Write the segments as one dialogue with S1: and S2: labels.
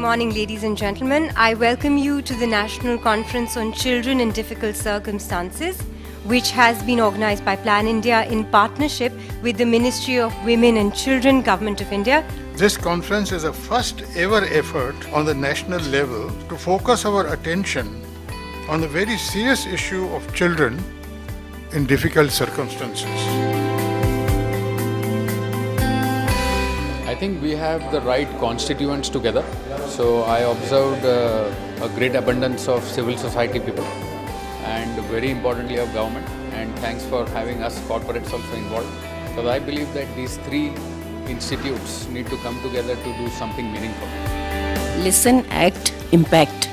S1: morning, ladies and gentlemen. I welcome you to the National Conference on Children in Difficult Circumstances, which has been organized by Plan India in partnership with the Ministry of Women and Children, Government of India.
S2: This conference is a first ever effort on the national level to focus our attention on the very serious issue of children in difficult circumstances.
S3: I think we have the right constituents together. So I observed a great abundance of civil society people and very importantly of government, and thanks for having us corporates also involved. So I believe that these three institutes need to come together to do something meaningful.
S4: Listen, act, impact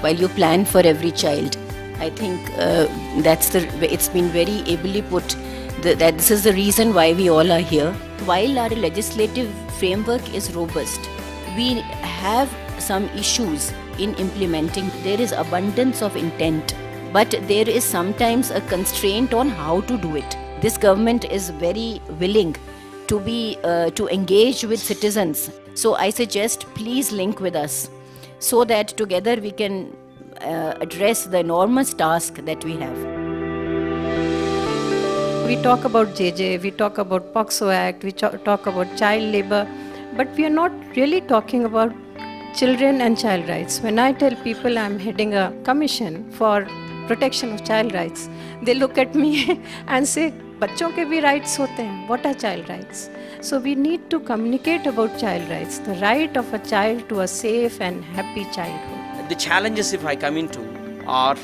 S4: while you plan for every child. I think it's been very ably put that this is the reason why we all are here. While our legislative framework is robust, we have some issues in implementing. There is abundance of intent, but there is sometimes a constraint on how to do it. This government is very willing to engage with citizens. So I suggest please link with us so that together we can address the enormous task that we have.
S5: We talk about JJ, we talk about POXO Act, we talk about child labor, but we are not really talking about children and child rights. When I tell people I'm heading a commission for protection of child rights, they look at me and say, बच्चों के भी rights होते हैं. What are child rights? So we need to communicate about child rights, the right of a child to a safe and happy childhood.
S6: The challenges, if I come into, are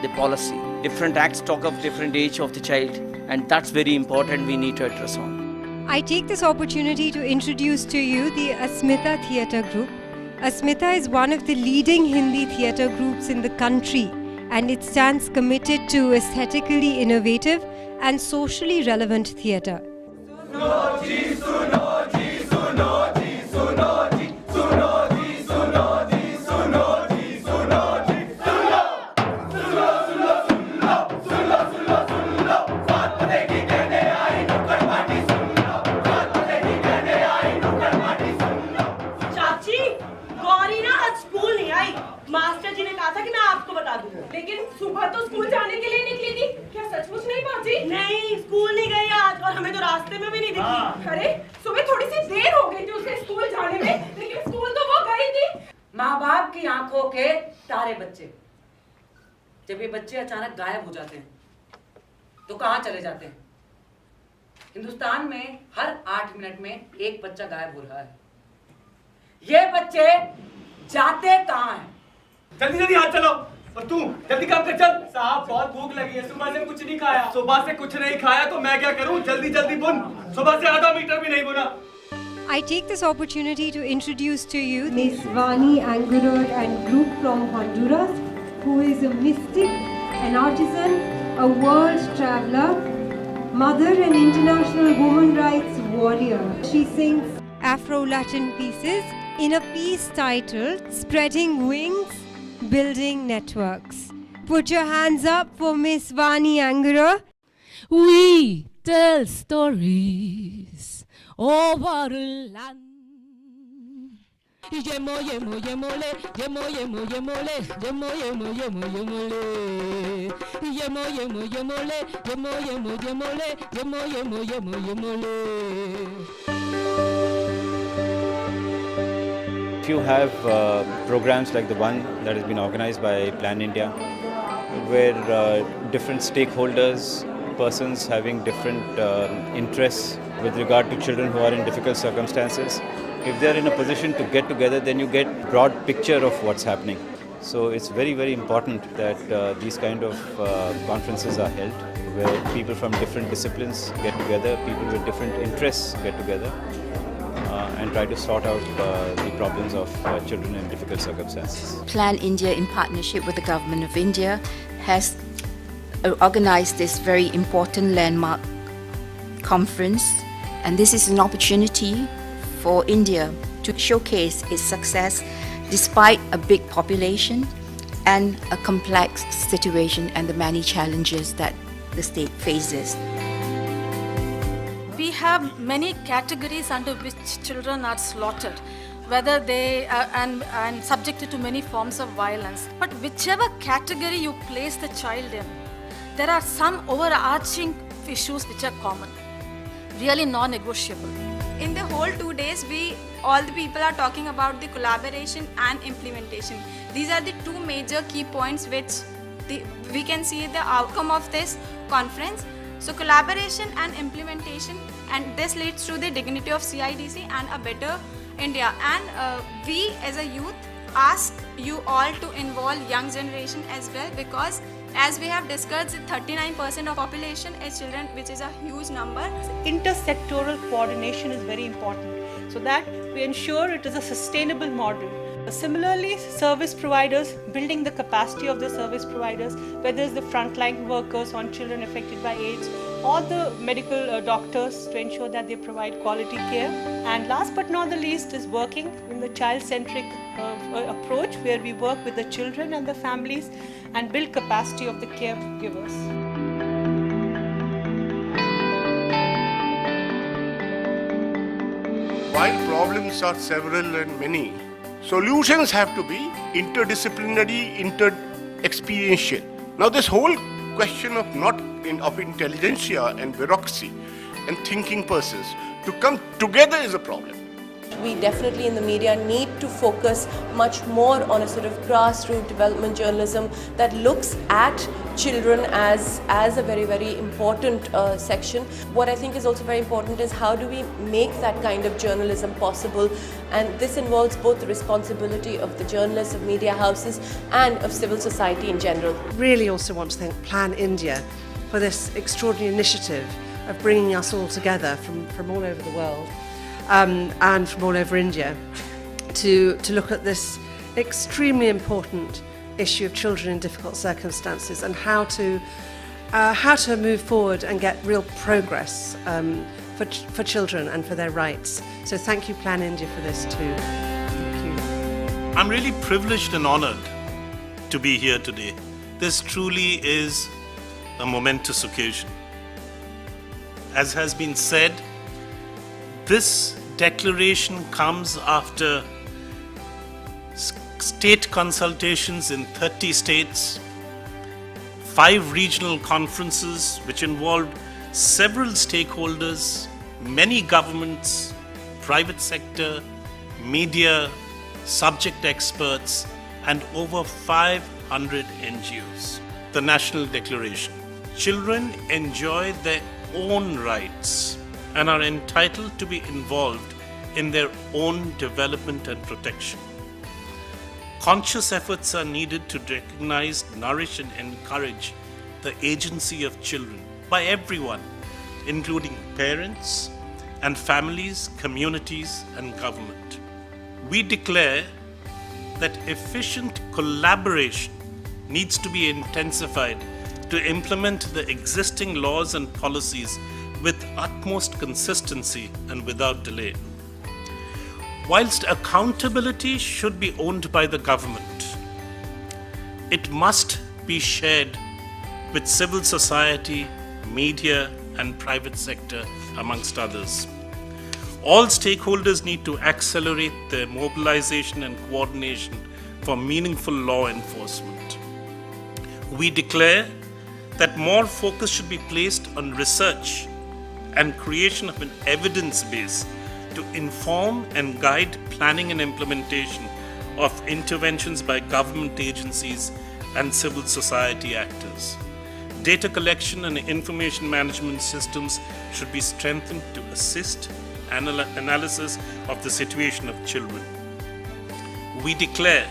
S6: the policy. Different acts talk of different age of the child, and that's very important we need to address on.
S1: I take this opportunity to introduce to you the Asmita Theatre Group. Asmita is one of the leading Hindi theatre groups in the country, and it stands committed to aesthetically innovative and socially relevant theatre.
S7: Master ji ने कहा था कि मैं आपको बता दूं, लेकिन सुबह तो स्कूल जाने के लिए निकली थी। क्या सचमुच नहीं पहुंची? नहीं, स्कूल नहीं गई आज, और हमें तो रास्ते में भी नहीं दिखी। अरे सुबह थोड़ी सी देर हो गई थी उसे स्कूल जाने में, लेकिन स्कूल तो वो गई थी।
S8: माँ बाप की आंखों के तारे बच्चे, जब ये बच्चे अचानक गायब हो जाते हैं तो कहाँ चले जाते हैं? हिंदुस्तान में हर 8 मिनट में एक बच्चा गायब हो रहा है। ये बच्चे जाते कहाँ हैं?
S9: जल्दी जल्दी हाथ चलाओ, और तू जल्दी काम कर चल। साहब बहुत भूख लगी है, सुबह से कुछ नहीं खाया। सुबह से कुछ नहीं खाया तो मैं क्या करूं? जल्दी जल्दी बुन, सुबह से आधा मीटर भी नहीं बुना।
S1: I take this opportunity to introduce to you Miss Vani Angular and group from Honduras, who is a mystic, an artisan, a world traveler, mother and international women rights warrior. She sings Afro-Latin pieces in a piece titled Spreading Wings, Building Networks. Put your hands up for Miss Vani Angura.
S10: We tell stories of our land. Yemo yemo yemole, yemo yemo yemole, yemo yemo yemo yemole, yemo yemo yemole, yemo yemo yemole, yemo yemo yemo yemole.
S11: If you have programs like the one that has been organized by Plan India, where different stakeholders, persons having different interests with regard to children who are in difficult circumstances, if they are in a position to get together, then you get broad picture of what's happening. So it's very, very important that these kind of conferences are held, where people from different disciplines get together, people with different interests get together, and try to sort out the problems of children in difficult circumstances.
S4: Plan India, in partnership with the Government of India, has organized this very important landmark conference, and this is an opportunity for India to showcase its success despite a big population and a complex situation and the many challenges that the state faces.
S10: We have many categories under which children are slaughtered.
S12: whether they are and subjected to many forms of violence. But whichever category you place the child in, there are some overarching issues which are common, really non-negotiable.
S7: In the whole 2 days, all the people are talking about the collaboration and implementation. These are the two major key points which we can see the outcome of this conference. So collaboration and implementation, and this leads to the dignity of CIDC and a better India. And we as a youth ask you all to involve young generation as well, because as we have discussed, 39% of population is children, which is a huge number.
S13: Intersectoral coordination is very important so that we ensure it is a sustainable model. Similarly, service providers, building the capacity of the service providers, whether it's the frontline workers on children affected by AIDS or the medical doctors, to ensure that they provide quality care. And last but not the least is working in the child-centric approach, where we work with the children and the families and build capacity of the caregivers.
S14: While problems are several and many, solutions have to be interdisciplinary, inter-experiential. Now this whole question of intelligentsia and bureaucracy and thinking persons to come together is a problem.
S15: We definitely in the media need to focus much more on a sort of grassroots development journalism that looks at children as a very, very important section. What I think is also very important is how do we make that kind of journalism possible, and this involves both the responsibility of the journalists, of media houses and of civil society in general.
S16: Really also want to thank Plan India for this extraordinary initiative of bringing us all together from all over the world. And from all over India to look at this extremely important issue of children in difficult circumstances and how to move forward and get real progress for children and for their rights. So thank you, Plan India, for this too. Thank you.
S17: I'm really privileged and honoured to be here today. This truly is a momentous occasion. As has been said, this declaration comes after state consultations in 30 states, 5 regional conferences which involved several stakeholders, many governments, private sector, media, subject experts, and over 500 NGOs. The National Declaration. Children enjoy their own rights and are entitled to be involved in their own development and protection. Conscious efforts are needed to recognize, nourish, and encourage the agency of children by everyone, including parents and families, communities, and government. We declare that efficient collaboration needs to be intensified to implement the existing laws and policies with utmost consistency and without delay. Whilst accountability should be owned by the government, it must be shared with civil society, media, and private sector, amongst others. All stakeholders need to accelerate their mobilization and coordination for meaningful law enforcement. We declare that more focus should be placed on research and creation of an evidence base to inform and guide planning and implementation of interventions by government agencies and civil society actors. Data collection and information management systems should be strengthened to assist analysis of the situation of children. We declare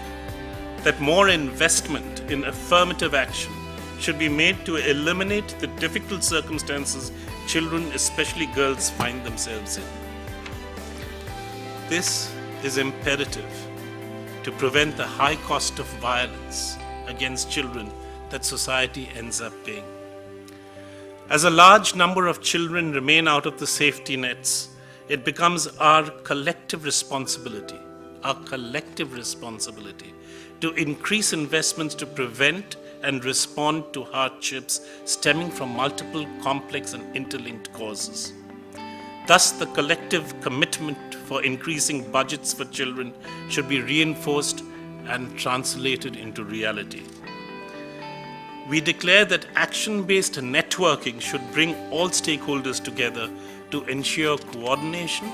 S17: that more investment in affirmative action should be made to eliminate the difficult circumstances children, especially girls, find themselves in. This is imperative to prevent the high cost of violence against children that society ends up paying. As a large number of children remain out of the safety nets, it becomes our collective responsibility to increase investments to prevent and respond to hardships stemming from multiple complex and interlinked causes. Thus, the collective commitment for increasing budgets for children should be reinforced and translated into reality. We declare that action-based networking should bring all stakeholders together to ensure coordination,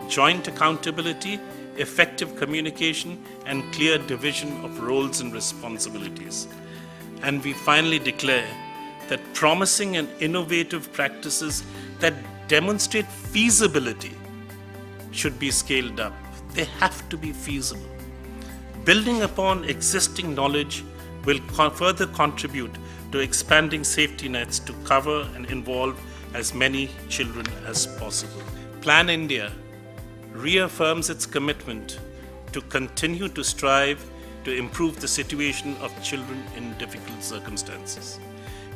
S17: joint accountability, effective communication, and clear division of roles and responsibilities. And we finally declare that promising and innovative practices that demonstrate feasibility should be scaled up. They have to be feasible. Building upon existing knowledge will further contribute to expanding safety nets to cover and involve as many children as possible. Plan India reaffirms its commitment to continue to strive to improve the situation of children in difficult circumstances.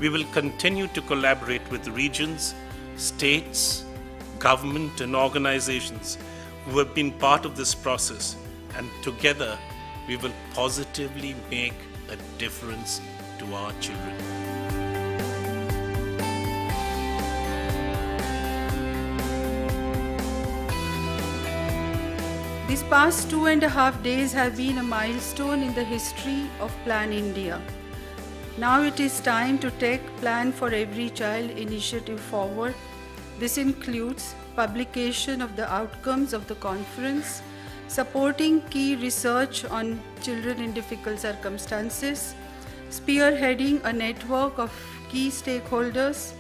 S17: We will continue to collaborate with regions, states, government and organizations who have been part of this process, and together we will positively make a difference to our children.
S18: These past 2.5 days have been a milestone in the history of Plan India. Now it is time to take Plan for Every Child initiative forward. This includes publication of the outcomes of the conference, supporting key research on children in difficult circumstances, spearheading a network of key stakeholders,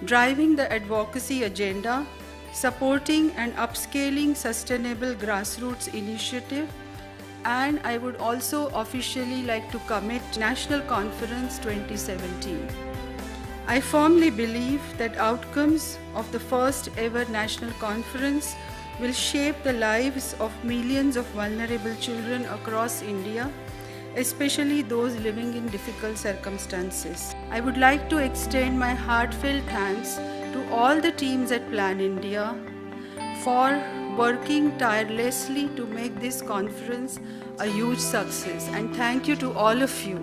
S18: driving the advocacy agenda, supporting and upscaling sustainable grassroots initiative, and I would also officially like to commit National Conference 2017. I firmly believe that outcomes of the first ever National Conference will shape the lives of millions of vulnerable children across India, especially those living in difficult circumstances. I would like to extend my heartfelt thanks to all the teams at Plan India for working tirelessly to make this conference a huge success, and thank you to all of you